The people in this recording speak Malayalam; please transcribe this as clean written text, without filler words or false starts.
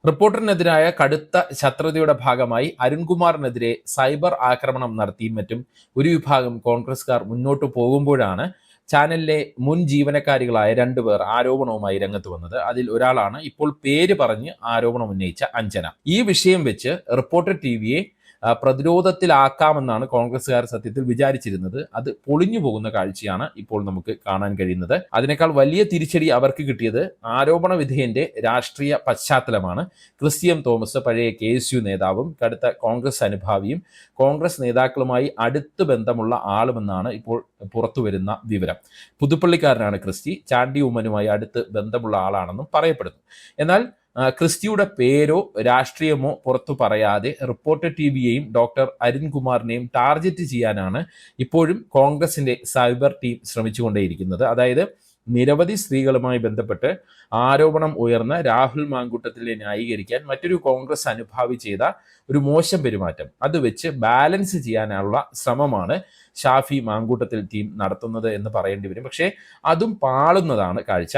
റിപ്പോർട്ടറിനെതിരായ കടുത്ത ശത്രുതയുടെ ഭാഗമായി അരുൺകുമാറിനെതിരെ സൈബർ ആക്രമണം നടത്തിയും മറ്റും ഒരു വിഭാഗം കോൺഗ്രസ്സുകാർ മുന്നോട്ട് പോകുമ്പോഴാണ് ചാനലിലെ മുൻ ജീവനക്കാരികളായ രണ്ടുപേർ ആരോപണവുമായി രംഗത്ത് വന്നത്. അതിൽ ഒരാളാണ് ഇപ്പോൾ പേര് പറഞ്ഞ് ആരോപണം ഉന്നയിച്ച അഞ്ജന. ഈ വിഷയം വെച്ച് റിപ്പോർട്ടർ ടിവിയെ പ്രതിരോധത്തിലാക്കാമെന്നാണ് കോൺഗ്രസ്സുകാർ സത്യത്തിൽ വിചാരിച്ചിരുന്നത്. അത് പൊളിഞ്ഞു പോകുന്ന കാഴ്ചയാണ് ഇപ്പോൾ നമുക്ക് കാണാൻ കഴിയുന്നത്. അതിനേക്കാൾ വലിയ തിരിച്ചടി അവർക്ക് കിട്ടിയത് ആരോപണ വിധേയന്റെ രാഷ്ട്രീയ പശ്ചാത്തലമാണ്. ക്രിസ്ത്യൻ തോമസ് പഴയ KSU നേതാവും കടുത്ത കോൺഗ്രസ് അനുഭാവിയും കോൺഗ്രസ് നേതാക്കളുമായി അടുത്ത് ബന്ധമുള്ള ആളുമെന്നാണ് ഇപ്പോൾ പുറത്തു വരുന്ന വിവരം. പുതുപ്പള്ളിക്കാരനാണ് ക്രിസ്റ്റി. ചാണ്ടി ഉമ്മനുമായി അടുത്ത് ബന്ധമുള്ള ആളാണെന്നും പറയപ്പെടുന്നു. എന്നാൽ ക്രിസ്റ്റിയുടെ പേരോ രാഷ്ട്രീയമോ പുറത്തു പറയാതെ റിപ്പോർട്ടർ ടിവിയെയും ഡോക്ടർ അരുൺകുമാറിനെയും ടാർഗറ്റ് ചെയ്യാനാണ് ഇപ്പോഴും കോൺഗ്രസിന്റെ സൈബർ ടീം ശ്രമിച്ചുകൊണ്ടേയിരിക്കുന്നത്. അതായത് നിരവധി സ്ത്രീകളുമായി ബന്ധപ്പെട്ട് ആരോപണം ഉയർന്ന രാഹുൽ മാങ്കൂട്ടത്തിലെ ന്യായീകരിക്കാൻ മറ്റൊരു കോൺഗ്രസ് അനുഭാവി ചെയ്ത ഒരു മോശം പെരുമാറ്റം അത് വെച്ച് ബാലൻസ് ചെയ്യാനുള്ള ശ്രമമാണ് ഷാഫി മാങ്കൂട്ടത്തിൽ ടീം നടത്തുന്നത് എന്ന് പറയേണ്ടി വരും. പക്ഷേ അതും പാളുന്നതാണ് കാഴ്ച.